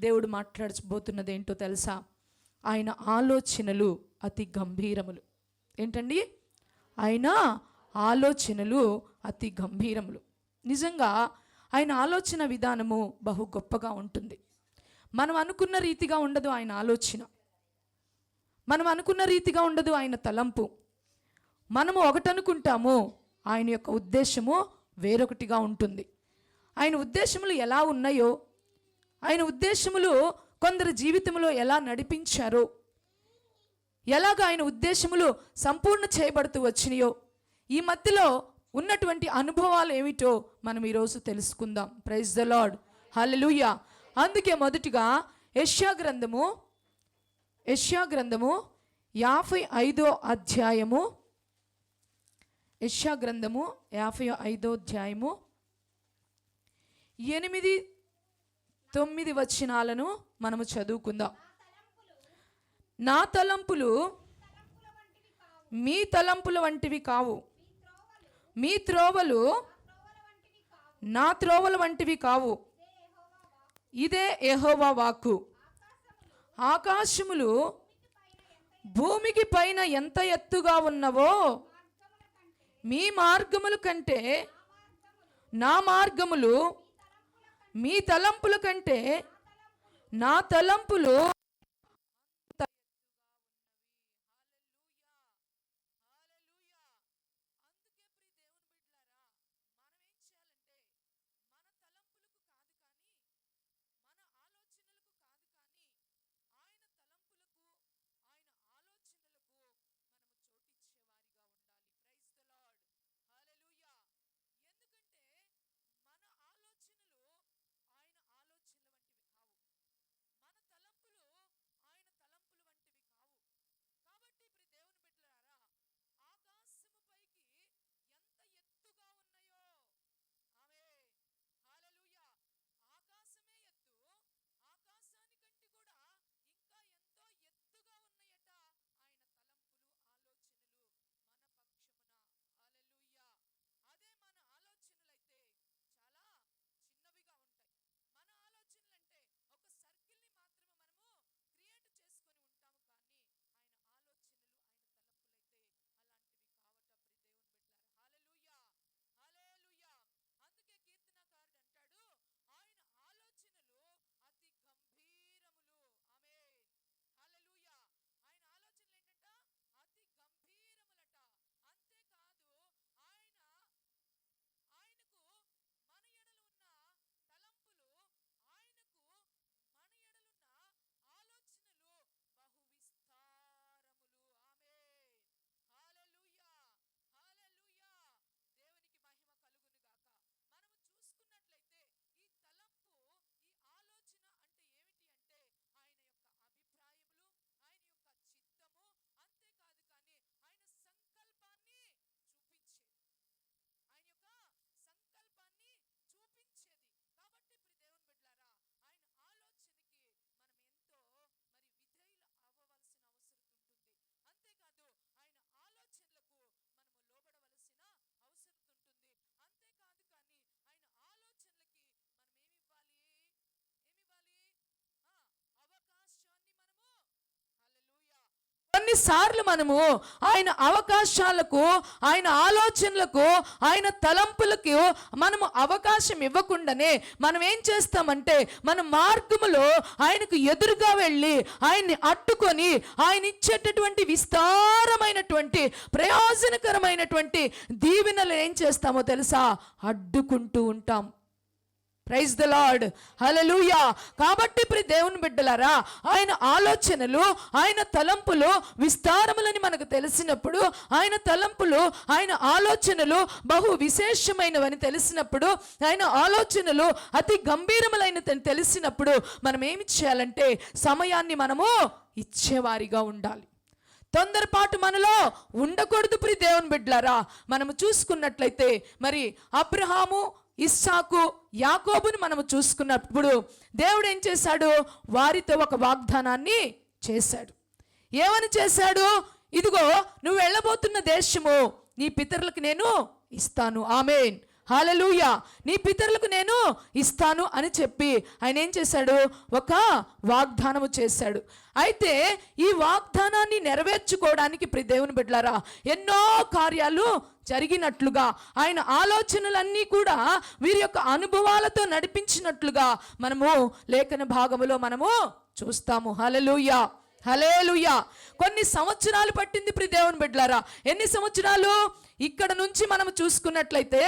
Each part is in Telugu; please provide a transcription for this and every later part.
దేవుడు మాట్లాడబోతున్నది ఏంటో తెలుసా? ఆయన ఆలోచనలు అతి గంభీరములు. ఏంటండి? ఆయన ఆలోచనలు అతి గంభీరములు. నిజంగా ఆయన ఆలోచన విధానము బహు గొప్పగా ఉంటుంది. మనం అనుకున్న రీతిగా ఉండదు ఆయన ఆలోచన, మనం అనుకున్న రీతిగా ఉండదు ఆయన తలంపు. మనము ఒకటనుకుంటాము, ఆయన యొక్క ఉద్దేశము వేరొకటిగా ఉంటుంది. ఆయన ఉద్దేశములు ఎలా ఉన్నాయో, ఆయన ఉద్దేశములు కొందరు జీవితంలో ఎలా నడిపించారో, ఎలాగ ఆయన ఉద్దేశములు సంపూర్ణ చేయబడుతూ వచ్చినాయో, ఈ మధ్యలో ఉన్నటువంటి అనుభవాలు ఏమిటో మనం ఈరోజు తెలుసుకుందాం. ప్రైజ్ ద లార్డ్, హల్లెలూయా. అందుకే మొదటిగా యెషయా గ్రంథము 55వ అధ్యాయము, యెషయా గ్రంథము 55వ అధ్యాయము 8-9 వచనాలను మనము చదువుకుందాం. నా తలంపులు మీ తలంపుల వంటివి కావు, మీ త్రోవలు నా త్రోవల వంటివి కావు. ఇదే యెహోవా వాక్కు. ఆకాశములు భూమికి పైన ఎంత ఎత్తుగా ఉన్నవో, మీ మార్గముల కంటే నా మార్గములు, మీ తలంపుల కంటే నా తలంపులు కొన్నిసార్లు మనము ఆయన అవకాశాలకు, ఆయన ఆలోచనలకు, ఆయన తలంపులకు మనము అవకాశం ఇవ్వకుండానే మనం ఏం చేస్తామంటే మన మార్గములో ఆయనకు ఎదురుగా వెళ్ళి ఆయన్ని అట్టుకొని ఆయన ఇచ్చేటటువంటి విస్తారమైనటువంటి ప్రయోజనకరమైనటువంటి దీవెనలు ఏం చేస్తామో తెలుసా? అడ్డుకుంటూ ఉంటాం. ప్రైజ్ ద లార్డ్, హల్లెలూయా. కాబట్టి ప్రియ దేవుని బిడ్డలారా, ఆయన ఆలోచనలు, ఆయన తలంపులు విస్తారములని మనకు తెలిసినప్పుడు, ఆయన తలంపులు, ఆయన ఆలోచనలు బహు విశేషమైనవని తెలిసినప్పుడు, ఆయన ఆలోచనలు అతి గంభీరములైన తెలిసినప్పుడు మనం ఏమి చేయాలంటే సమయాన్ని మనము ఇచ్చేవారిగా ఉండాలి. తొందరపాటు మనలో ఉండకూడదు ప్రియ దేవుని బిడ్డలారా. మనము చూసుకున్నట్లయితే మరి అబ్రహాము, ఇస్సాకు, యాకోబుని మనము చూసుకున్నప్పుడు దేవుడు ఏం చేశాడు? వారితో ఒక వాగ్దానాన్ని చేశాడు. ఏమని చేశాడు? ఇదిగో నువ్వు వెళ్ళబోతున్న దేశము నీ పితరులకు నేను ఇస్తాను. ఆమేన్, హల్లెలూయా. నీ పితరులకు నేను ఇస్తాను అని చెప్పి ఆయన ఏం చేశాడు? ఒక వాగ్దానము చేశాడు. అయితే ఈ వాగ్దానాన్ని నెరవేర్చుకోవడానికి ప్రియ దేవుని బిడ్డలారా ఎన్నో కార్యాలు జరిగినట్లుగా, ఆయన ఆలోచనలన్నీ కూడా వీరి యొక్క అనుభవాలతో నడిపించినట్లుగా మనము లేఖన భాగములో మనము చూస్తాము. హల్లెలూయా, హల్లెలూయా. కొన్ని సంవత్సరాలు పట్టింది ప్రియ దేవుని బిడ్డలారా. ఎన్ని సంవత్సరాలు? ఇక్కడ నుంచి మనం చూసుకున్నట్లయితే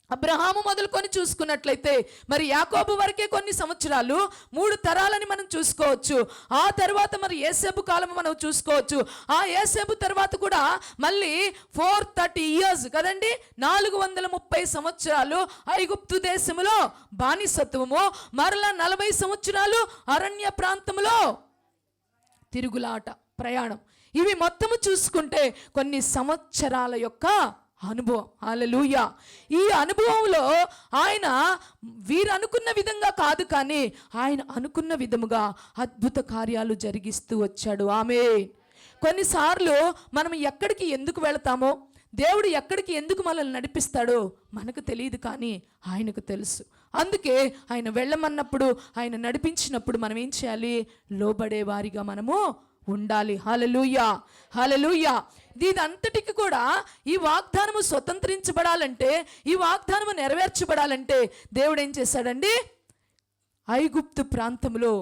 అబ్రహాము మొదలుకొని చూసుకున్నట్లయితే మరి యాకోబు వరకే కొన్ని సంవత్సరాలు, 3 తరాలని మనం చూసుకోవచ్చు. ఆ తర్వాత మరి యేసేపు కాలం మనం చూసుకోవచ్చు. ఆ యేసేపు తర్వాత కూడా మళ్ళీ 430 years కదండి, 430 సంవత్సరాలు ఐగుప్తు దేశములో బానిసత్వము, మరలా 40 సంవత్సరాలు అరణ్య ప్రాంతంలో తిరుగులాట, ప్రయాణం. ఇవి మొత్తము చూసుకుంటే కొన్ని సంవత్సరాల యొక్క అనుభవం. హల్లెలూయా. ఈ అనుభవంలో ఆయన వీరు అనుకున్న విధంగా కాదు, కానీ ఆయన అనుకున్న విధముగా అద్భుత కార్యాలు జరిగిస్తూ వచ్చాడు. ఆమేన్. కొన్నిసార్లు మనం ఎక్కడికి ఎందుకు వెళతామో, దేవుడు ఎక్కడికి ఎందుకు మనల్ని నడిపిస్తాడో మనకు తెలియదు, కానీ ఆయనకు తెలుసు. అందుకే ఆయన వెళ్ళమన్నప్పుడు, ఆయన నడిపించినప్పుడు మనం ఏం చేయాలి? లోబడే వారిగా మనము ఉండాలి. హల్లెలూయా, హల్లెలూయా. దీనంతటికి కూడా ఈ వాగ్దానము స్వతంత్రించబడాలంటే, ఈ వాగ్దానము నెరవేర్చబడాలంటే దేవుడు ఏం చేశాడండి? ఐగుప్తు ప్రాంతంలో,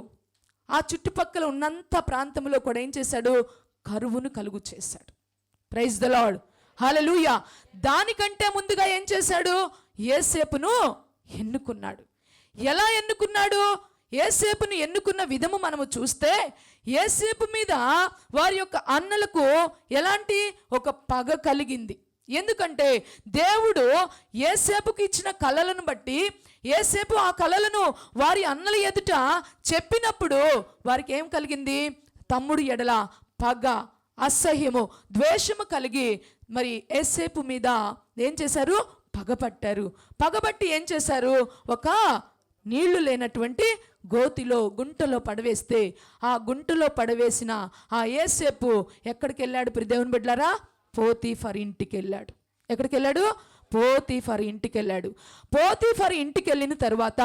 ఆ చుట్టుపక్కల ఉన్నంత ప్రాంతంలో కూడా ఏం చేశాడు? కరువును కలుగు చేశాడు. ప్రైజ్ ద లార్డ్, హల్లెలూయా. దానికంటే ముందుగా ఏం చేశాడు? యోసేపును ఎన్నుకున్నాడు. ఎలా ఎన్నుకున్నాడు? యోసేపును ఎన్నుకున్న విధము మనము చూస్తే, యోసేపు మీద వారి యొక్క అన్నలకు ఎలాంటి ఒక పగ కలిగింది. ఎందుకంటే దేవుడు యోసేపుకి ఇచ్చిన కలలను బట్టి, యోసేపు ఆ కలలను వారి అన్నల ఎదుట చెప్పినప్పుడు వారికి ఏం కలిగింది? తమ్ముడు ఎడల పగ, అసహ్యము, ద్వేషము కలిగి మరి యోసేపు మీద ఏం చేశారు? పగపట్టారు. పగబట్టి ఏం చేశారు? ఒక నీళ్లు లేనటువంటి గోతిలో, గుంటలో పడవేస్తే, ఆ గుంటలో పడవేసిన ఆ యోసేపు ఎక్కడికి వెళ్ళాడు? ప్రియ దేవుని బిడ్డలారా, పోతీఫర్ ఇంటికి వెళ్ళాడు. ఎక్కడికి వెళ్ళాడు? పోతీఫర్ ఇంటికి వెళ్ళాడు. పోతీఫర్ ఇంటికి వెళ్ళిన తర్వాత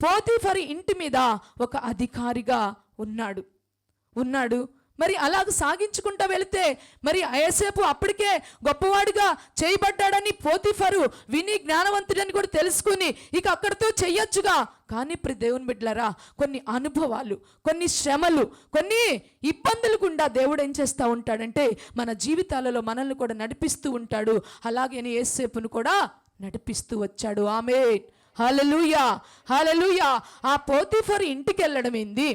పోతీఫర్ ఇంటి మీద ఒక అధికారిగా ఉన్నాడు. మరి అలాగ సాగించుకుంటూ వెళితే మరి యోసేపు అప్పటికే గొప్పవాడిగా చేయబడ్డాడని పోతీఫరు విని జ్ఞానవంతుడని కూడా తెలుసుకుని ఇక అక్కడితో చెయ్యొచ్చుగా. కానీ ప్రియ దేవుని బిడ్డలారా, కొన్ని అనుభవాలు, కొన్ని శ్రమలు, కొన్ని ఇబ్బందులు గుండా దేవుడు ఏం చేస్తూ ఉంటాడంటే మన జీవితాలలో మనల్ని కూడా నడిపిస్తూ ఉంటాడు. అలాగే యోసేపును కూడా నడిపిస్తూ వచ్చాడు. ఆమేన్, హల్లెలూయా, హల్లెలూయా. ఆ పోతీఫరు ఇంటికి వెళ్ళడం ఏంది?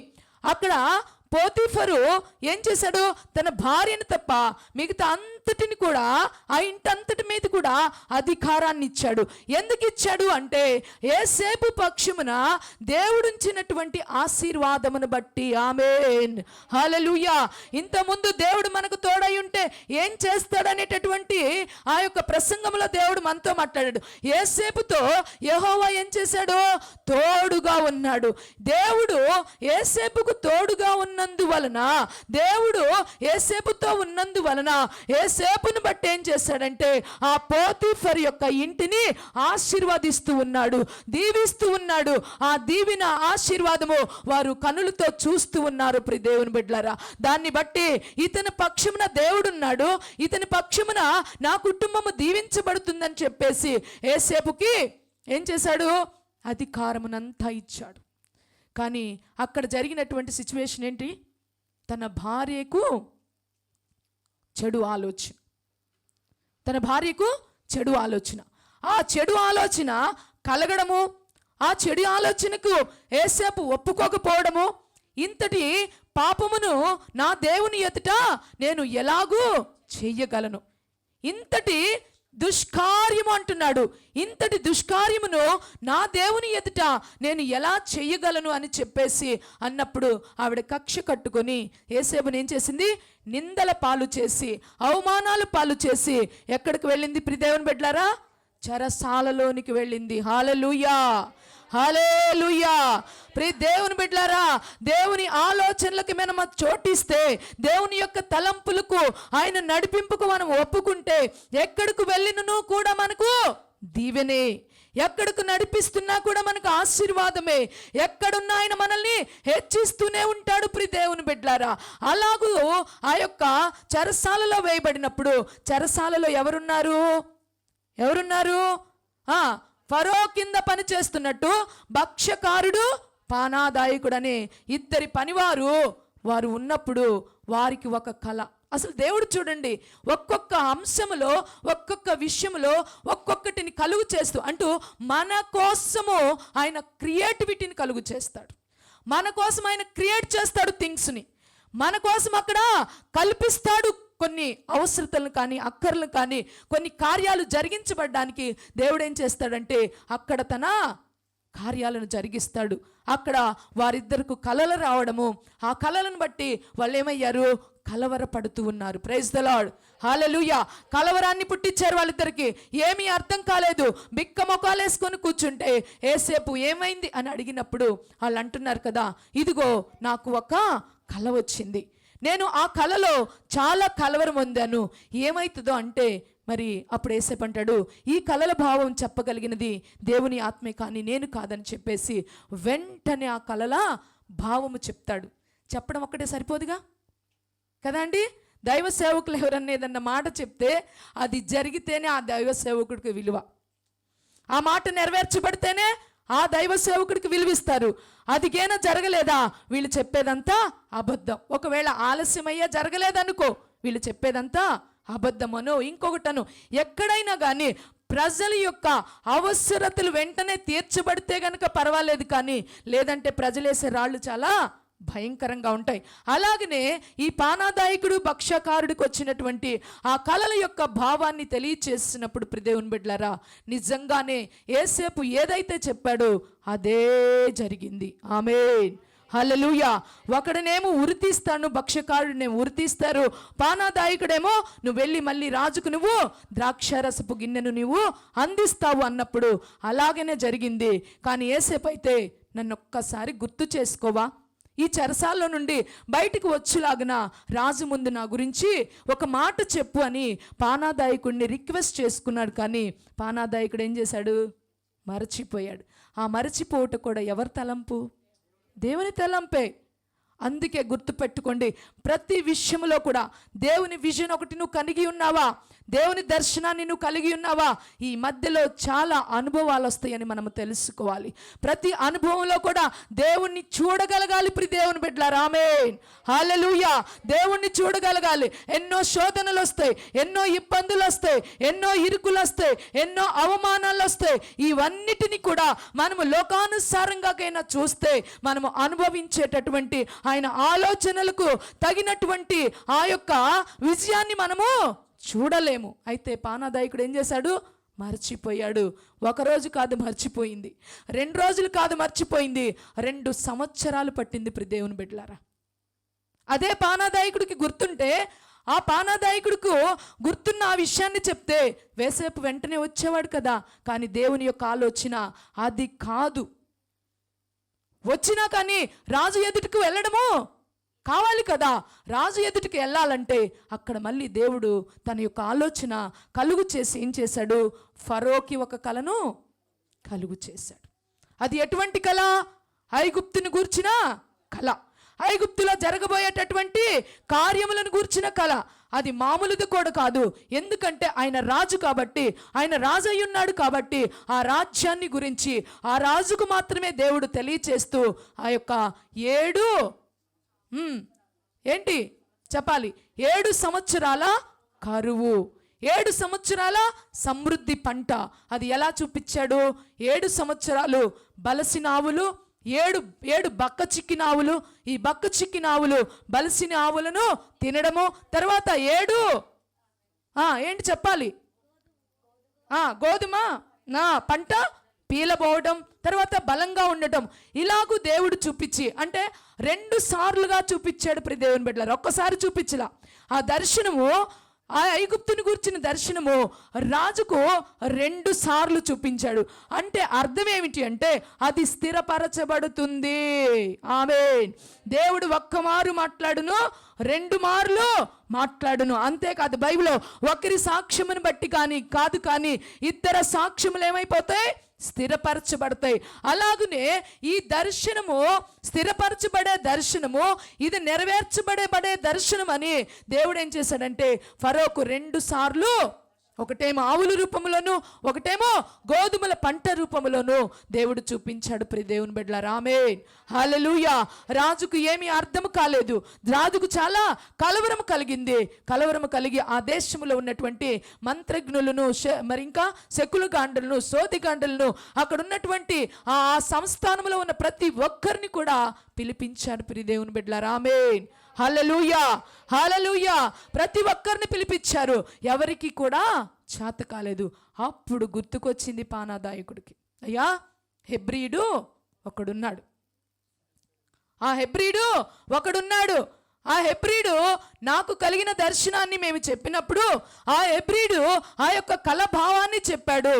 అక్కడ పోతీఫరు ఏం చేశాడు? తన భార్యను తప్ప మిగతా అంతటిని కూడా, ఆ ఇంటంతటి మీద కూడా అధికారాన్ని ఇచ్చాడు. ఎందుకు ఇచ్చాడు అంటే యోసేపు పక్షమున దేవుడుంచినటువంటి ఆశీర్వాదమును బట్టి. ఆమేన్, హల్లెలూయా. ఇంతకుముందు దేవుడు మనకు తోడై ఉంటే ఏం చేస్తాడనేటటువంటి ఆ యొక్క ప్రసంగంలో దేవుడు మనతో మాట్లాడాడు. యోసేపుతో యెహోవా ఏం చేశాడు? తోడుగా ఉన్నాడు. దేవుడు యోసేపుకు తోడుగా ఉన్నందువలన, దేవుడు యోసేపుతో ఉన్నందువలన యోసేపును బట్టి ఏం చేశాడంటే ఆ పోతీఫర్ యొక్క ఇంటిని ఆశీర్వదిస్తూ ఉన్నాడు, దీవిస్తూ ఉన్నాడు. ఆ దీవిన ఆశీర్వాదము వారు కనులతో చూస్తూ ఉన్నారు. ప్రియ దేవుని బిడ్డలారా, దాన్ని బట్టి ఇతని పక్షమున దేవుడున్నాడు, ఇతని పక్షమున నా కుటుంబము దీవించబడుతుందని చెప్పేసి యోసేపుకి ఏం చేశాడు? అధికారమునంతా ఇచ్చాడు. కానీ అక్కడ జరిగినటువంటి సిచ్యువేషన్ ఏంటి? తన భార్యకు చెడు ఆలోచన, తన భార్యకు చెడు ఆలోచన. ఆ చెడు ఆలోచన కలగడము, ఆ చెడు ఆలోచనకు యోసేపు ఒప్పుకోకపోవడము, ఇంతటి పాపమును నా దేవుని ఎదుట నేను ఎలాగూ చెయ్యగలను, ఇంతటి దుష్కార్యము అంటున్నాడు, ఇంతటి దుష్కార్యమును నా దేవుని ఎదుట నేను ఎలా చెయ్యగలను అని చెప్పేసి అన్నప్పుడు ఆవిడ కక్ష కట్టుకొని యోసేపుని ఏం చేసింది? నిందల పాలు చేసి, అవమానాలు పాలు చేసి ఎక్కడికి వెళ్ళింది? ప్రియ దేవుని బిడ్డలారా, చెరసాలలోనికి వెళ్ళింది. హల్లెలూయా, హల్లెలూయా. ప్రియ దేవుని బిడ్డలారా, దేవుని ఆలోచనలకు మనం చోటిస్తే, దేవుని యొక్క తలంపులకు, ఆయన నడిపింపుకు మనం ఒప్పుకుంటే ఎక్కడికి వెళ్ళినను కూడా మనకు దీవెనే. ఎక్కడికి నడిపిస్తున్నా కూడా మనకు ఆశీర్వాదమే. ఎక్కడున్నా ఆయన మనల్ని హెచ్చిస్తూనే ఉంటాడు ప్రియ దేవుని బిడ్డలారా. అలాగూ ఆ యొక్క చెరసాలలో వేయబడినప్పుడు చెరసాలలో ఎవరున్నారు? ఫరో కింద పని చేస్తున్నట్టు భక్ష్యకారుడు, పానాదాయకుడు అనే ఇద్దరి పనివారు వారు ఉన్నప్పుడు వారికి ఒక కళ. అసలు దేవుడు చూడండి, ఒక్కొక్క అంశములో ఒక్కొక్క విషయంలో ఒక్కొక్కటిని కలుగు చేస్తూ అంటూ మన కోసము ఆయన క్రియేటివిటీని కలుగు చేస్తాడు. మన కోసం ఆయన క్రియేట్ చేస్తాడు థింగ్స్ని. మన కోసం అక్కడ కల్పిస్తాడు కొన్ని అవసరతలను కానీ అక్కర్లను కానీ కొన్ని కార్యాలు జరిగించబడడానికి దేవుడు ఏం చేస్తాడంటే అక్కడ తన కార్యాలను జరిగిస్తాడు. అక్కడ వారిద్దరికి కలలు రావడము, ఆ కలలను బట్టి వాళ్ళు ఏమయ్యారు? కలవరపడుతూ ఉన్నారు. ప్రైజ్ ద లార్డ్, హల్లెలూయా. కలవరాన్ని పుట్టించారు వాళ్ళిద్దరికి. ఏమీ అర్థం కాలేదు. బిక్క మొఖాలు వేసుకొని కూర్చుంటే ఏసేపు ఏమైంది అని అడిగినప్పుడు వాళ్ళు అంటున్నారు కదా, ఇదిగో నాకు ఒక కల వచ్చింది, నేను ఆ కలలో చాలా కలవరం పొందాను. ఏమవుతుందో అంటే మరి అప్పుడు ఏసేపు అంటాడు, ఈ కలల భావం చెప్పగలిగినది దేవుని ఆత్మే కానీ నేను కాదని చెప్పేసి వెంటనే ఆ కలల భావము చెప్తాడు. చెప్పడం ఒక్కటే సరిపోదుగా కదా అండి. దైవ సేవకులు ఎవరన్నా ఏదన్నా మాట చెప్తే అది జరిగితేనే ఆ దైవ సేవకుడికి విలువ. ఆ మాట నెరవేర్చబడితేనే ఆ దైవ సేవకుడికి విలువిస్తారు. అదిగేనా జరగలేదా వీళ్ళు చెప్పేదంతా అబద్ధం. ఒకవేళ ఆలస్యమయ్యా జరగలేదనుకో వీళ్ళు చెప్పేదంతా అబద్ధమనో ఇంకొకటను. ఎక్కడైనా కానీ ప్రజల యొక్క అవసరతలు వెంటనే తీర్చబడితే గనక పర్వాలేదు, కానీ లేదంటే ప్రజలేసే రాళ్ళు చాలా భయంకరంగా ఉంటాయి. అలాగనే ఈ పానాదాయకుడు భక్ష్యకారుడికి వచ్చినటువంటి ఆ కలల యొక్క భావాన్ని తెలియచేసినప్పుడు ప్రియదేవుని బిడ్డలారా, నిజంగానే యేసేపు ఏదైతే చెప్పాడో అదే జరిగింది. ఆమేన్, హల్లెలూయా. ఒకడనేమో ఉరితీస్తాను, భక్ష్యకారుడినేమో ఉరితీస్తారు. పానాదాయకుడేమో నువ్వు వెళ్ళి మళ్ళీ రాజుకు నువ్వు ద్రాక్షారసపు గిన్నెను నువ్వు అందిస్తావు అన్నప్పుడు అలాగనే జరిగింది. కానీ యేసేపు అయితే నన్ను ఒక్కసారి గుర్తు చేసుకోవా, ఈ చెరసాల్లో నుండి బయటికి వచ్చేలాగున రాజు ముందు నా గురించి ఒక మాట చెప్పు అని పానాదాయకుడిని రిక్వెస్ట్ చేసుకున్నాడు. కానీ పానాదాయకుడు ఏం చేశాడు? మరచిపోయాడు. ఆ మరచిపోవట కూడా ఎవరి తలంపు? దేవుని తలంపే. అందుకే గుర్తుపెట్టుకోండి, ప్రతి విషయంలో కూడా దేవుని విజన్ ఒకటి నువ్వు కలిగి ఉన్నావా, దేవుని దర్శనాన్ని నువ్వు కలిగి ఉన్నావా, ఈ మధ్యలో చాలా అనుభవాలు వస్తాయని మనము తెలుసుకోవాలి. ప్రతి అనుభవంలో కూడా దేవుణ్ణి చూడగలగాలి ప్రియ దేవుని బిడ్డలారా. ఆమేన్, హల్లెలూయా. దేవుణ్ణి చూడగలగాలి. ఎన్నో శోధనలు వస్తాయి, ఎన్నో ఇబ్బందులు వస్తాయి, ఎన్నో ఇరుకులు వస్తాయి, ఎన్నో అవమానాలు వస్తాయి. ఇవన్నిటిని కూడా మనము లోకానుసారంగాకైనా చూస్తే మనము అనుభవించేటటువంటి ఆయన ఆలోచనలకు తగినటువంటి ఆ యొక్క విజయాన్ని మనము చూడలేము. అయితే పానాదాయకుడు ఏం చేశాడు? మర్చిపోయాడు. ఒకరోజు కాదు మర్చిపోయింది, 2 రోజులు కాదు మర్చిపోయింది, 2 సంవత్సరాలు పట్టింది ప్రియ దేవుని బిడ్డలారా. అదే పానాదాయకుడికి గుర్తుంటే, ఆ పానాదాయకుడికి గుర్తున్న ఆ విషయాన్ని చెప్తే యేసేపు వెంటనే వచ్చేవాడు కదా. కానీ దేవుని యొక్క ఆలోచన అది కాదు. వచ్చినా కానీ రాజు ఎదుటికి వెళ్ళడము కావాలి కదా. రాజు ఎదుటికి వెళ్ళాలంటే అక్కడ మళ్ళీ దేవుడు తన యొక్క ఆలోచన కలుగు చేసి ఏం చేశాడు? ఫరోకి ఒక కలను కలుగు చేశాడు. అది ఎటువంటి కళ? ఐగుప్తుని గూర్చిన కళ, ఐగుప్తులో జరగబోయేటటువంటి కార్యములను గూర్చిన కళ. అది మామూలుది కూడా కాదు. ఎందుకంటే ఆయన రాజు కాబట్టి, ఆయన రాజు అయి ఉన్నాడు కాబట్టి ఆ రాజ్యాన్ని గురించి ఆ రాజుకు మాత్రమే దేవుడు తెలియచేస్తూ ఆ యొక్క 7 ఏంటి చెప్పాలి, 7 సంవత్సరాల కరువు, 7 సంవత్సరాల సమృద్ధి పంట. అది ఎలా చూపించాడు? 7 సంవత్సరాలు బలసిన ఆవులు, 7 బక్క చిక్కిన ఆవులు, ఈ బక్క చిక్కిన ఆవులు బలసిన ఆవులను తినడము, తర్వాత 7 ఏంటి చెప్పాలి, గోధుమ పంట పీలబోవడం, తర్వాత బలంగా ఉండటం. ఇలాగూ దేవుడు చూపించి, అంటే 2 సార్లుగా చూపించాడు ప్రియ దేవుని బిడ్డలారా. ఒక్కసారి చూపించలా. ఆ దర్శనము ఆ ఐగుప్తుని గురించిన దర్శనము రాజుకు 2 సార్లు చూపించాడు. అంటే అర్థం ఏమిటి అంటే అది స్థిరపరచబడుతుంది. ఆమేన్. దేవుడు ఒక్కమారు మాట్లాడును, 2 మార్లు మాట్లాడును. అంతేకాదు, బైబిల్లో ఒకరి సాక్ష్యమును బట్టి కానీ ఇద్దరు సాక్ష్యములు ఏమైపోతాయి? స్థిరపరచబడతాయి. అలాగనే ఈ దర్శనము స్థిరపరచబడే దర్శనము, ఇది నెరవేర్చబడే దర్శనం అని దేవుడు ఏం చేశాడంటే ఫరోకు 2 సార్లు, ఒకటేమో ఆవుల రూపంలోను, ఒకటేమో గోధుమల పంట రూపంలోను దేవుడు చూపించాడు. ప్రియ దేవుని బిడ్డలారా, ఆమేన్, హల్లెలూయా. రాజుకు ఏమీ అర్థం కాలేదు. రాజుకు చాలా కలవరం కలిగి ఆ దేశంలో ఉన్నటువంటి మంత్రజ్ఞులను, మరి ఇంకా శకులు గాండలను, సోది గాండలను, అక్కడ ఉన్నటువంటి ఆ సంస్థానంలో ఉన్న ప్రతి ఒక్కరిని కూడా పిలిపించాడు. ప్రియ దేవుని బిడ్డలారా, ఆమేన్, హల్లెలూయా, హల్లెలూయా. ప్రతి ఒక్కరిని పిలిపించారు, ఎవరికి కూడా చేత కాలేదు. అప్పుడు గుర్తుకొచ్చింది పానాదాయకుడికి, అయ్యా హెబ్రీయుడు ఒకడున్నాడు, ఆ హెబ్రీయుడు నాకు కలిగిన దర్శనాన్ని మేము చెప్పినప్పుడు ఆ హెబ్రీయుడు ఆ యొక్క కల భావాన్ని చెప్పాడు,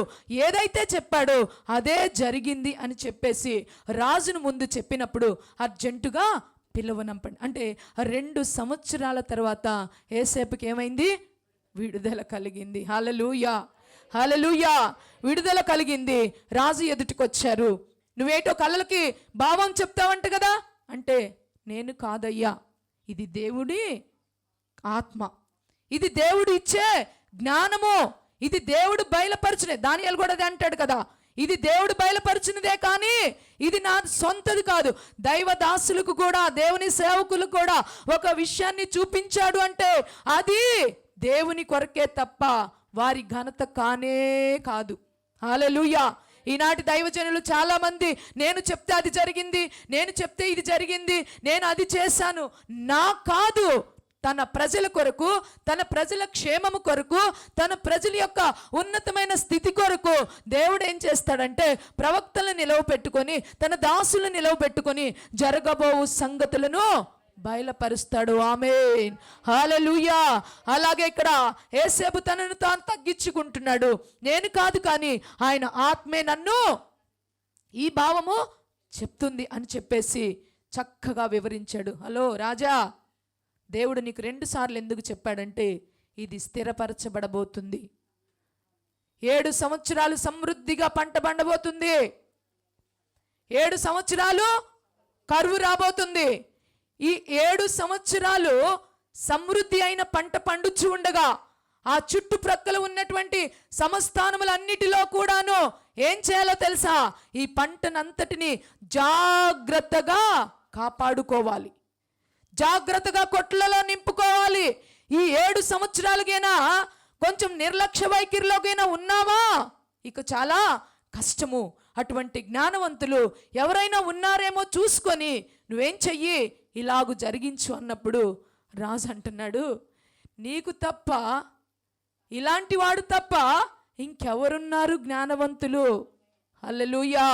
ఏదైతే చెప్పాడో అదే జరిగింది అని చెప్పేసి రాజును ముందు చెప్పినప్పుడు అర్జెంటుగా పిలువనంపండి అంటే 2 సంవత్సరాల తర్వాత యోసేపుకి ఏమైంది? విడుదల కలిగింది. హల్లెలూయా, హల్లెలూయా. విడుదల కలిగింది. రాజు ఎదుటికొచ్చారు. నువ్వేటో కళ్ళకి భావం చెప్తావంట కదా అంటే, నేను కాదయ్యా, ఇది దేవుడి ఆత్మ, ఇది దేవుడు ఇచ్చే జ్ఞానము, ఇది దేవుడు బయలుపరిచినే. దానియేలు కూడా అది అంటాడు కదా, ఇది దేవుడు బయలుపరిచినదే కానీ ఇది నా సొంతది కాదు. దైవ దాసులకు కూడా, దేవుని సేవకులకు కూడా ఒక విషయాన్ని చూపించాడు అంటే అది దేవుని కొరకే తప్ప వారి ఘనత కానే కాదు. హల్లెలూయా. ఈనాటి దైవజనులు చాలా మంది నేను చెప్తే అది జరిగింది, నేను చెప్తే ఇది జరిగింది, నేను అది చేశాను. నా కాదు, తన ప్రజల కొరకు, తన ప్రజల క్షేమము కొరకు, తన ప్రజల యొక్క ఉన్నతమైన స్థితి కొరకు దేవుడు ఏం చేస్తాడంటే ప్రవక్తలను నిలవపెట్టుకొని, తన దాసులను నిలవపెట్టుకొని జరగబోవు సంగతులను బయలుపరుస్తాడు. ఆమేన్, హల్లెలూయా. అలాగే ఇక్కడ యోసేపు తనను తాను తగ్గించుకుంటున్నాడు. నేను కాదు కానీ ఆయన ఆత్మే నన్ను ఈ భావము చెప్తుంది అని చెప్పేసి చక్కగా వివరించాడు. హలో రాజా, దేవుడు నీకు 2 సార్లు ఎందుకు చెప్పాడంటే ఇది స్థిరపరచబడబోతుంది. 7 సంవత్సరాలు సమృద్ధిగా పంట పండబోతుంది. 7 సంవత్సరాలు కరువు రాబోతుంది. ఈ 7 సంవత్సరాలు సమృద్ధి అయిన పంట పండుచు ఉండగా ఆ చుట్టుప్రక్కల ఉన్నటువంటి సంస్థానములన్నిటిలో కూడాను ఏం చేయాలో తెలుసా? ఈ పంటనంతటిని జాగ్రత్తగా కాపాడుకోవాలి, జాగ్రత్తగా కొట్లలో నింపుకోవాలి. ఈ 7 సంవత్సరాలకైనా కొంచెం నిర్లక్ష్య వైఖరిలోకైనా ఉన్నావా ఇక చాలా కష్టము. అటువంటి జ్ఞానవంతులు ఎవరైనా ఉన్నారేమో చూసుకొని నువ్వేం చెయ్యి, ఇలాగు జరిగించు అన్నప్పుడు రాజు అంటున్నాడు, నీకు తప్ప, ఇలాంటి వాడు తప్ప ఇంకెవరున్నారు జ్ఞానవంతులు? హల్లెలూయా,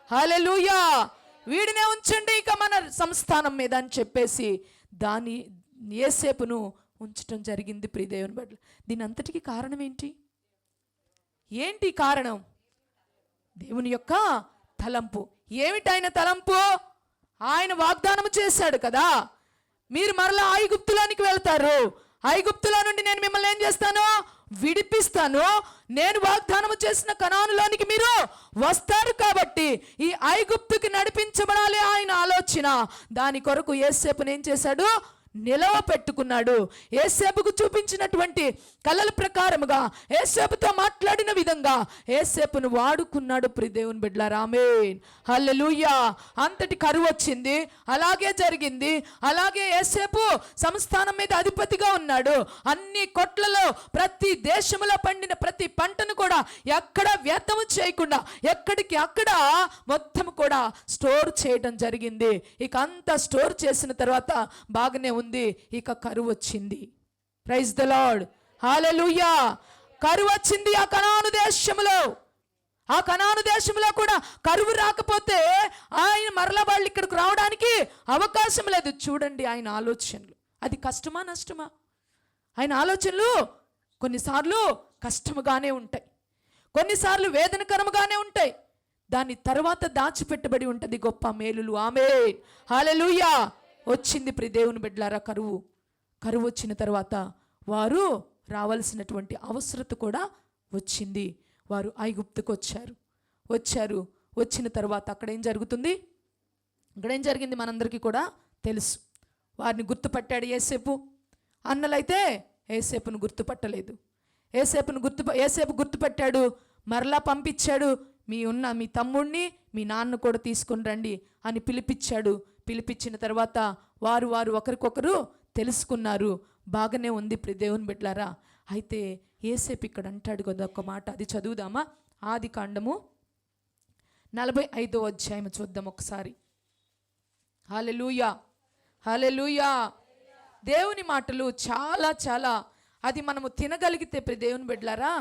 హల్లెలూయా. వీడినే ఉంచండి ఇక మన సంస్థానం మీద అని చెప్పేసి దాని యోసేపును ఉంచటం జరిగింది. ప్రియదేవుని బట్ల దీని అంతటికి కారణం ఏంటి కారణం? దేవుని యొక్క తలంపు. ఏమిటి ఆయన తలంపు? ఆయన వాగ్దానం చేశాడు కదా, మీరు మరలా ఐగుప్తులోనికి వెళ్తారు, ఐగుప్తులో నుండి నేను మిమ్మల్ని ఏం చేస్తాను? విడిపిస్తాను. నేను వాగ్దానం చేసిన కనానులోనికి మీరు వస్తారు. కాబట్టి ఈ ఐగుప్తుకి నడిపించబడాలి ఆయన ఆలోచన. దాని కొరకు యోసేపును ఏం చేశాడు? నిలవ పెట్టుకున్నాడు. యోసేపుకు చూపించినటువంటి కలల ప్రకారముగా, యోసేపుతో మాట్లాడిన విధంగా యోసేపును వాడుకున్నాడు. ప్రియ దేవుని బిడ్డలారా, ఆమేన్, హల్లెలూయా. అంతటి కరువు వచ్చింది, అలాగే జరిగింది. అలాగే యోసేపు సంస్థానం మీద అధిపతిగా ఉన్నాడు. అన్ని కొట్లలో ప్రతి దేశంలో పండిన ప్రతి పంటను కూడా ఎక్కడ వ్యర్థము చేయకుండా ఎక్కడికి అక్కడ మొత్తం కూడా స్టోర్ చేయడం జరిగింది. ఇక అంతా స్టోర్ చేసిన తర్వాత బాగానే ఉంది. ఇక కరువు వచ్చింది. ప్రైజ్ ద లార్డ్, హల్లెలూయా. కరువు వచ్చింది ఆ కనాను దేశంలో. ఆ కనాను దేశంలో కూడా కరువు రాకపోతే ఆయన మరలా వాళ్ళు ఇక్కడికి రావడానికి అవకాశం లేదు. చూడండి ఆయన ఆలోచనలు. అది కష్టమా నష్టమా? ఆయన ఆలోచనలు కొన్నిసార్లు కష్టముగానే ఉంటాయి, కొన్నిసార్లు వేదనకరముగానే ఉంటాయి. దాని తర్వాత దాచిపెట్టబడి ఉంటుంది గొప్ప మేలులు. ఆమేన్, హల్లెలూయా. వచ్చింది ప్రియ దేవుని బిడ్డలారా కరువు వచ్చిన తర్వాత వారు రావాల్సినటువంటి అవసరత కూడా వచ్చింది. వారు ఐగుప్తుకు వచ్చారు. వచ్చిన తర్వాత అక్కడ ఏం జరుగుతుంది? ఇక్కడ ఏం జరిగింది మనందరికీ కూడా తెలుసు. వారిని గుర్తుపట్టాడు యోసేపు. అన్నలైతే యోసేపును గుర్తుపట్టలేదు. యోసేపు గుర్తుపట్టాడు, మరలా పంపించాడు. మీ తమ్ముడిని మీ నాన్న కూడా తీసుకొని రండి అని పిలిపించాడు. పిలిపించిన తర్వాత వారు ఒకరికొకరు తెలుసుకున్నారు. బాగానే ఉంది ప్రియ దేవుని బిడ్డలారా. అయితే యోసేపు ఇక్కడ అంటాడు కదా ఒక మాట, అది చదువుదామా? ఆదికాండము 45వ అధ్యాయం చూద్దాం ఒకసారి. హల్లెలూయా, హల్లెలూయా. దేవుని మాటలు చాలా అది మనము తినగలిగితే ప్రియ దేవుని బిడ్డలారా,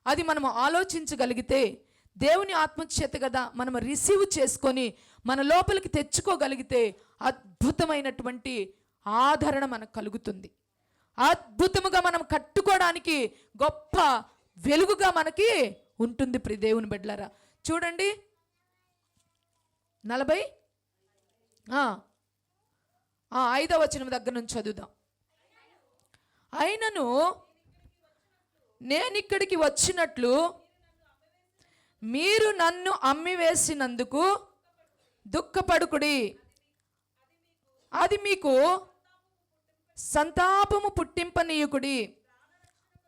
అది మనము ఆలోచించగలిగితే, దేవుని ఆత్మచేత కదా మనము రిసీవ్ చేసుకొని మన లోపలికి తెచ్చుకోగలిగితే అద్భుతమైనటువంటి ఆదరణ మనకు కలుగుతుంది. అద్భుతముగా మనం కట్టుకోవడానికి గొప్ప వెలుగుగా మనకి ఉంటుంది ప్రియ దేవుని బిడ్డలారా. చూడండి 45వ వచనం దగ్గర నుంచి చదువుదాం. అయినను నేనిక్కడికి వచ్చినట్లు మీరు నన్ను అమ్మివేసినందుకు దుఃఖపడుకుడి, అది మీకు సంతాపము పుట్టింపనీయుకుడి.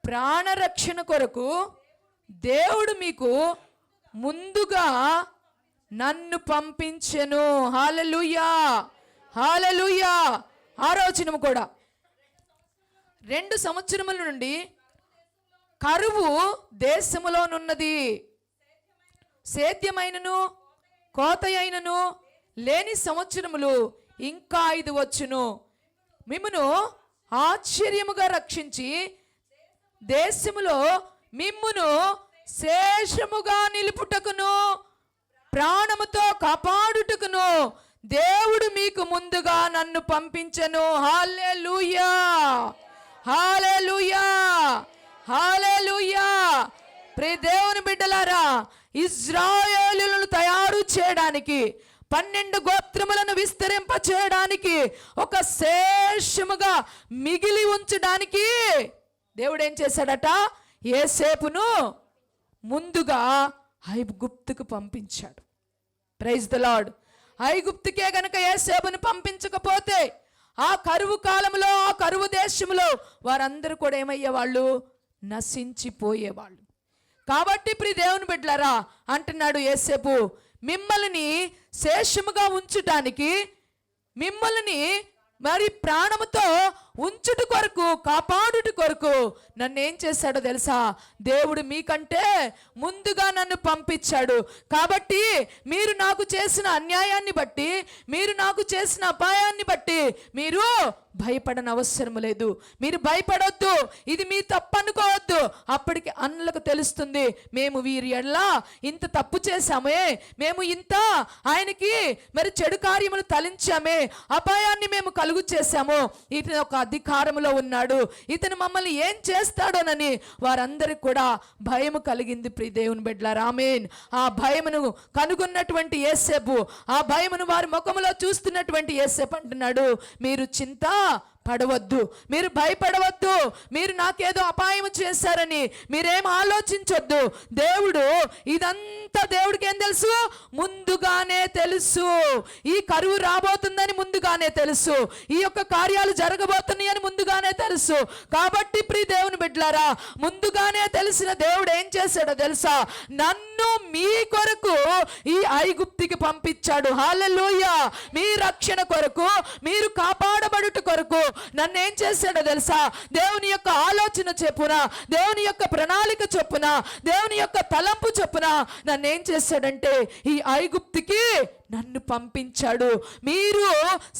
ప్రాణరక్షణ కొరకు దేవుడు మీకు ముందుగా నన్ను పంపించెను. హల్లెలూయా, హల్లెలూయా. 6వ వచనం కూడా 2 సంవత్సరముల నుండి కరువు దేశములోనున్నది, సేద్యమైనను కోతయైనను లేని సంవత్సరములు ఇంకా 5 వచ్చును. మిమ్మును ఆశ్చర్యముగా రక్షించి దేశములో మిమ్మును శేషముగా నిలుపుటకును ప్రాణముతో కాపాడుటకును దేవుడు మీకు ముందుగా నన్ను పంపించెను. హల్లెలూయా, హల్లెలూయా, హల్లెలూయా. ప్రియ దేవుని బిడ్డలారా, ఇశ్రాయేలులను తయారు చేయడానికి, 12 గోత్రములను విస్తరింప చేయడానికి, ఒక శేషముగా మిగిలి ఉంచడానికి దేవుడు ఏం చేశాడట? యోసేపును ముందుగా ఐగుప్తుకు పంపించాడు. Praise the lord. ఐగుప్తుకే గనక యోసేపును పంపించకపోతే ఆ కరువు కాలంలో, ఆ కరువు దేశంలో వారందరూ కూడా ఏమయ్యేవాళ్ళు? నశించిపోయేవాళ్ళు. కాబట్టి ప్రియ దేవుని బిడ్డలారా అంటున్నాడు యోసేపు, మిమ్మల్ని శేషముగా ఉంచటానికి, మిమ్మల్ని మరి ప్రాణముతో ఉంచుట కొరకు, కాపాడుట కొరకు నన్ను ఏం చేశాడో తెలుసా? దేవుడు మీకంటే ముందుగా నన్ను పంపించాడు. కాబట్టి మీరు నాకు చేసిన అన్యాయాన్ని బట్టి, మీరు నాకు చేసిన అపాయాన్ని బట్టి మీరు భయపడని అవసరం లేదు. మీరు భయపడొద్దు, ఇది మీ తప్పు అనుకోవద్దు. అప్పటికి అన్నలకు తెలుస్తుంది, మేము వీరి ఎడల ఇంత తప్పు చేశామే, మేము ఇంత ఆయనకి మరి చెడు కార్యములు తలించామే, అపాయాన్ని మేము కలుగు చేశాము, ఇతను ఒక అధికారంలో ఉన్నాడు, ఇతను మమ్మల్ని ఏం చేస్తాడోనని వారందరికి కూడా భయము కలిగింది. ప్రియ దేవుని బిడ్డలారా, ఆమేన్. ఆ భయమును కనుగొన్నటువంటి యోసేపు, ఆ భయమును వారి ముఖములో చూస్తున్నటువంటి యోసేపు అంటున్నాడు, మీరు చింత పడవద్దు, మీరు భయపడవద్దు, మీరు నాకేదో అపాయం చేశారని మీరేం ఆలోచించొద్దు. దేవుడు ఇదంతా దేవుడికి ఏం తెలుసు? ముందుగానే తెలుసు. ఈ కరువు రాబోతుందని ముందుగానే తెలుసు, ఈ యొక్క కార్యాలు జరగబోతున్నాయి అని ముందుగానే తెలుసు. కాబట్టి ప్రియ దేవుని బిడ్డలారా, ముందుగానే తెలిసిన దేవుడు ఏం చేశాడో తెలుసా? నన్ను మీ కొరకు ఈ ఐగుప్తికి పంపించాడు. హల్లెలూయా. మీ రక్షణ కొరకు, మీరు కాపాడబడుట కొరకు నన్ను ఏం చేశాడో తెలుసా? దేవుని యొక్క ఆలోచన చొప్పున, దేవుని యొక్క ప్రణాళిక చొప్పున, దేవుని యొక్క తలంపు చొప్పున నన్ను ఏం చేశాడంటే ఈ ఐగుప్తికి నన్ను పంపించాడు. మీరు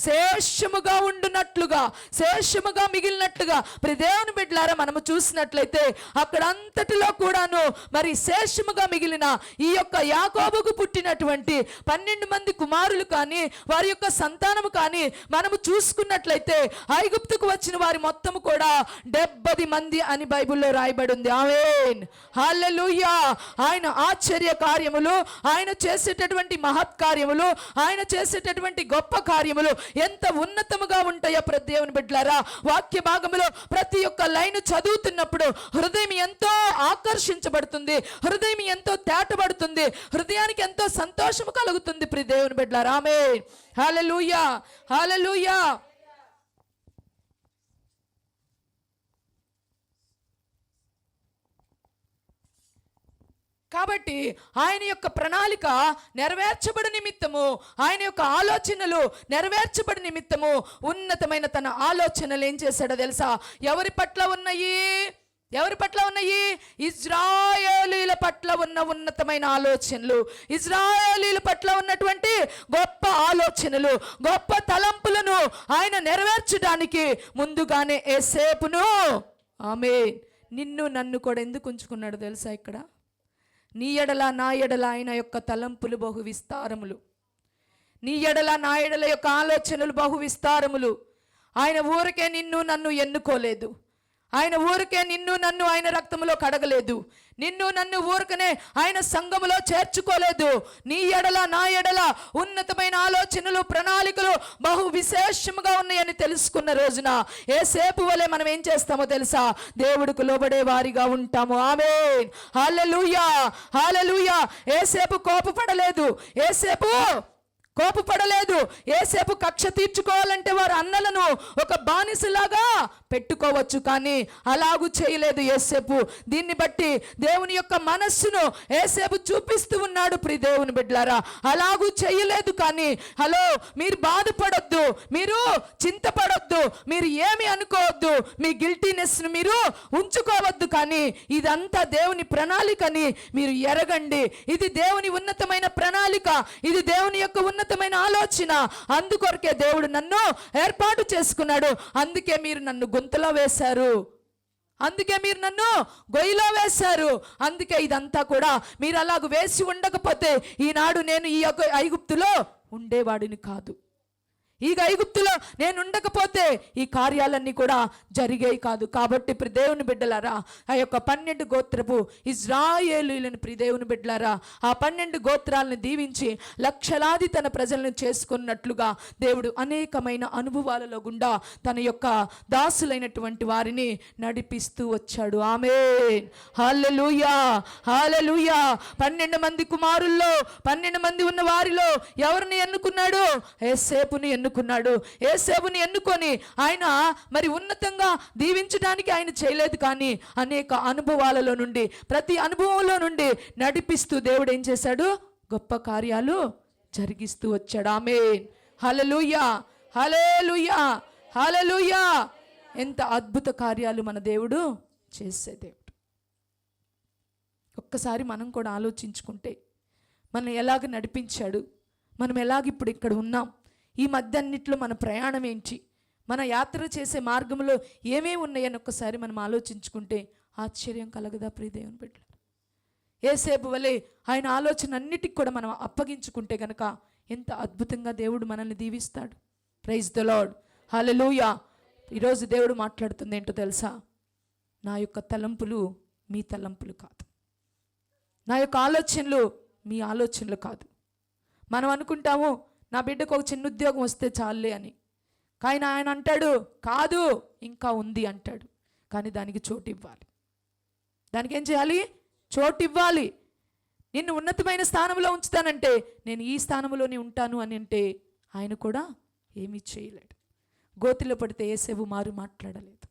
శేషముగా ఉండునట్లుగా, శేషముగా మిగిలినట్లుగా. దేవుని బిడ్డలారా, మనము చూసినట్లయితే అక్కడ అంతటిలో కూడాను మరి శేషముగా మిగిలిన ఈ యొక్క యాకోబుకు పుట్టినటువంటి 12 మంది కుమారులు కానీ వారి యొక్క సంతానము కానీ మనము చూసుకున్నట్లయితే ఐగుప్తుకు వచ్చిన వారి మొత్తము కూడా 70 మంది అని బైబిల్లో రాయబడి ఉంది. ఆమేన్, హల్లెలూయా. ఆయన ఆశ్చర్య కార్యములు, ఆయన చేసేటటువంటి మహత్కార్యములు, ఆయన చేసేటటువంటి గొప్ప కార్యములు ఎంత ఉన్నతముగా ఉంటాయో దేవుని బిడ్డలారా. వాక్య భాగములో ప్రతి ఒక్క లైన్ చదువుతున్నప్పుడు హృదయం ఎంతో ఆకర్షించబడుతుంది, హృదయం ఎంతో తేటబడుతుంది, హృదయానికి ఎంతో సంతోషము కలుగుతుంది దేవుని బిడ్డలారా. ఆమేన్, హల్లెలూయా, హల్లెలూయా. కాబట్టి ఆయన యొక్క ప్రణాళిక నెరవేర్చబడి నిమిత్తము, ఆయన యొక్క ఆలోచనలు నెరవేర్చబడి నిమిత్తము ఉన్నతమైన తన ఆలోచనలు ఏం చేశాడో తెలుసా? ఎవరి పట్ల ఉన్నాయి? ఎవరి పట్ల ఉన్నాయి? ఇజ్రాయేలీల పట్ల ఉన్న ఉన్నతమైన ఆలోచనలు, ఇజ్రాయేలీల పట్ల ఉన్నటువంటి గొప్ప ఆలోచనలు, గొప్ప తలంపులను ఆయన నెరవేర్చడానికి ముందుగానే యోసేపును, ఆమేన్, నిన్ను నన్ను కూడా ఎందుకు ఉంచుకున్నాడు తెలుసా? ఇక్కడ నీ ఎడల నా ఎడల ఆయన యొక్క తలంపులు బహు విస్తారములు, నీ ఎడల నా ఎడల యొక్క ఆలోచనలు బహు విస్తారములు. ఆయన ఊరికే నిన్ను నన్ను ఎన్నుకోలేదు, ఆయన ఊరికే నిన్ను నన్ను ఆయన రక్తములో కడగలేదు, నిన్ను నన్ను ఊరికనే ఆయన సంఘములో చేర్చుకోలేదు. నీ ఎడల నా ఎడల ఉన్నతమైన ఆలోచనలు, ప్రణాళికలు బహు విశేషముగా ఉన్నాయని తెలుసుకున్న రోజున యోసేపు వలె మనం ఏం చేస్తామో తెలుసా? దేవుడికి లోబడే వారిగా ఉంటాము. ఆమేన్, హల్లెలూయా, హల్లెలూయా. యోసేపు కోపపడలేదు, యోసేపు కోపపడలేదు. యోసేపు కక్ష తీర్చుకోవాలంటే వారి అన్నలను ఒక బానిసలాగా పెట్టుకోవచ్చు, కానీ అలాగూ చేయలేదు యోసేపు. దీన్ని బట్టి దేవుని యొక్క మనస్సును యోసేపు చూపిస్తూ ఉన్నాడు. దేవుని బిడ్డలారా, అలాగూ చేయలేదు. కానీ హలో, మీరు బాధపడొద్దు, మీరు చింతపడొద్దు, మీరు ఏమి అనుకోవద్దు, మీ గిల్టీనెస్ను మీరు ఉంచుకోవద్దు. కానీ ఇదంతా దేవుని ప్రణాళికని మీరు ఎరగండి. ఇది దేవుని ఉన్నతమైన ప్రణాళిక, ఇది దేవుని యొక్క ఉన్నతమైన ఆలోచన. అందుకొరకే దేవుడు నన్ను ఏర్పాటు చేసుకున్నాడు. అందుకే మీరు నన్ను గుంతలో వేశారు, అందుకే మీరు నన్ను గొయ్యిలో వేశారు. అందుకే ఇదంతా కూడా మీరు అలాగ వేసి ఉండకపోతే ఈనాడు నేను ఈ యొక్క ఐగుప్తులో ఉండేవాడిని కాదు. ఈ ఐగుప్తులో నేను ఉండకపోతే ఈ కార్యాలన్నీ కూడా జరిగేవి కాదు. కాబట్టి దేవుని బిడ్డలారా, ఆ యొక్క 12 గోత్రపు ఇజ్రాయేలీయులను దేవుని బిడ్డలారా, ఆ 12 గోత్రాలను దీవించి లక్షలాది తన ప్రజలను చేసుకున్నట్లుగా దేవుడు అనేకమైన అనుభవాలలో గుండా తన యొక్క దాసులైనటువంటి వారిని నడిపిస్తూ వచ్చాడు. ఆమేన్, హల్లెలూయా, హల్లెలూయా. 12 మంది కుమారుల్లో 12 మంది ఉన్న వారిలో ఎవరిని ఎన్నుకున్నాడు? యోసేపుని ఎన్నుకున్నాడు. యోసేపుని ఎన్నుకొని ఆయన మరి ఉన్నతంగా దీవించడానికి ఆయన చేయలేదు, కానీ అనేక అనుభవాలలో నుండి, ప్రతి అనుభవంలో నుండి నడిపిస్తూ దేవుడు ఏం చేశాడు? గొప్ప కార్యాలు జరిగిస్తూ వచ్చాడు. ఆమేన్, హల్లెలూయా, హల్లెలూయా, హల్లెలూయా. ఎంత అద్భుత కార్యాలు మన దేవుడు చేసే దేవుడు. ఒక్కసారి మనం కూడా ఆలోచించుకుంటే మనం ఎలాగ నడిపించాడు, మనం ఎలాగ ఇప్పుడు ఇక్కడ ఉన్నాం, ఈ మధ్య అన్నిట్లో మన ప్రయాణం ఏంటి, మన యాత్ర చేసే మార్గంలో ఏమేమి ఉన్నాయని ఒక్కసారి మనం ఆలోచించుకుంటే ఆశ్చర్యం కలగదా దేవుని బిడ్డలు? యోసేపు వలె ఆయన ఆలోచన అన్నిటికి కూడా మనం అప్పగించుకుంటే గనక ఎంత అద్భుతంగా దేవుడు మనల్ని దీవిస్తాడు. ప్రైజ్ ద లార్డ్, హల్లెలూయా. ఈరోజు దేవుడు మాట్లాడుతుంది ఏంటో తెలుసా? నా యొక్క తలంపులు మీ తలంపులు కాదు, నా యొక్క ఆలోచనలు మీ ఆలోచనలు కాదు. మనం అనుకుంటాము నా బిడ్డకు ఒక చిన్న ఉద్యోగం వస్తే చాలే అని, కానీ ఆయన అంటాడు కాదు, ఇంకా ఉంది అంటాడు. కానీ దానికి చోటు ఇవ్వాలి, దానికి ఏం చేయాలి? చోటు ఇవ్వాలి. నిన్ను ఉన్నతమైన స్థానంలో ఉంచుతానంటే నేను ఈ స్థానంలోనే ఉంటాను అని అంటే ఆయన కూడా ఏమీ చేయలేడు. గోతిలో పడితే యోసేపు మారు మాట్లాడలేదు,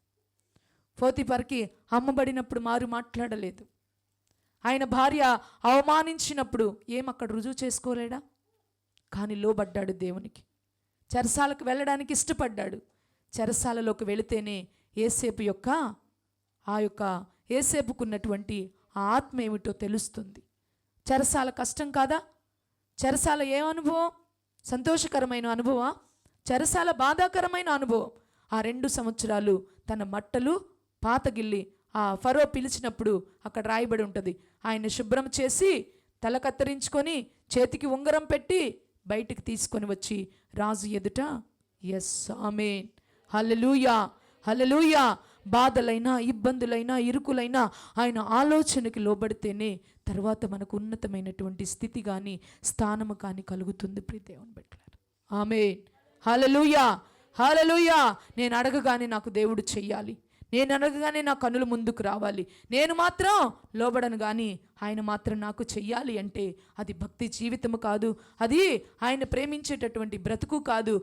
పోతీఫర్కి అమ్మబడినప్పుడు మారు మాట్లాడలేదు, ఆయన భార్య అవమానించినప్పుడు అక్కడ రుజువు చేసుకోలేడా? కానీ లోబడ్డాడు దేవునికి. చెరసాలకు వెళ్ళడానికి ఇష్టపడ్డాడు. చెరసాలలోకి వెళితేనే యోసేపు యొక్క యోసేపుకున్నటువంటి ఆత్మ ఏమిటో తెలుస్తుంది. చెరసాల కష్టం కాదా? చెరసాల ఏ అనుభవం? సంతోషకరమైన అనుభవం, చెరసాల బాధాకరమైన అనుభవం. ఆ 2 సంవత్సరాలు తన బట్టలు పాతగిల్లి, ఆ ఫరో పిలిచినప్పుడు అక్కడ రాయబడి ఉంటుంది, ఆయన శుభ్రం చేసి తల కత్తిరించుకొని చేతికి ఉంగరం పెట్టి బయటికి తీసుకొని వచ్చి రాజు ఎదుట ఎస్ ఆమేన్ హల్లెలూయా హల్లెలూయా. బాధలైనా, ఇబ్బందులైనా, ఇరుకులైనా ఆయన ఆలోచనకి లోబడితేనే తర్వాత మనకు ఉన్నతమైనటువంటి స్థితి కానీ స్థానము కానీ కలుగుతుంది. ప్రియ దేవుని బిడ్డలారా, ఆమేన్ హల్లెలూయా హల్లెలూయా. నేను అడగగానే నాకు దేవుడు చెయ్యాలి, నేను అడగగానే నా కనులు ముందుకు రావాలి, నేను మాత్రం లోబడను కానీ ఆయన మాత్రం నాకు చెయ్యాలి అంటే అది భక్తి జీవితము కాదు, అది ఆయన ప్రేమించేటటువంటి బ్రతుకు కాదు,